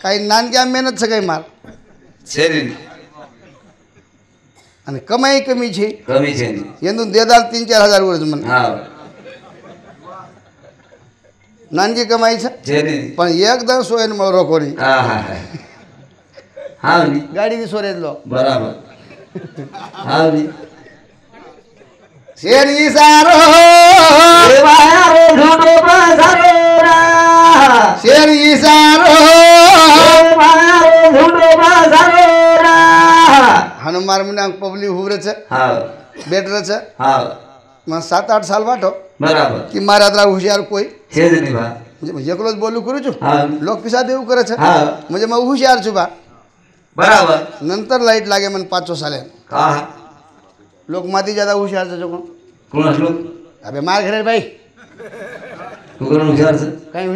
काही नानक्या मेहनत सगळी मार શેરી અને કમાઈ કમી છે કમી છે ને એનું દેદાર 3-4 હજાર વર્ષ મને હા નાનકી કમાઈ છે શેરી પણ એકદમ સોયન માં રોકો નહીં હા હા હા હા ની ગાડી ની સોરે લો બરાબર હા ની શેરી સારો મારો ઢૂંઢો બજારો રા શેરી સારો મારો ઢૂંઢો બજારો રા હનુમાર મને પબ્લિક હુરે છે હા બેટર છે હા માં 7-8 સાલ વાટો બરાબર કે મારા આટલા હોશિયાર કોઈ છે જ નહીં બા એકલો જ બોલું કરું છું હા લોક પિસા દેવું કરે છે હા म्हणजे मैं हुशार છું बा બરાબર नंतर लाईट लागे मन 5-6 साले હા लोक माती ज्यादा हुशार છે जो કોણ શ્લોક अबे मार घरे भाई તું કોણ વિચાર છે कहीं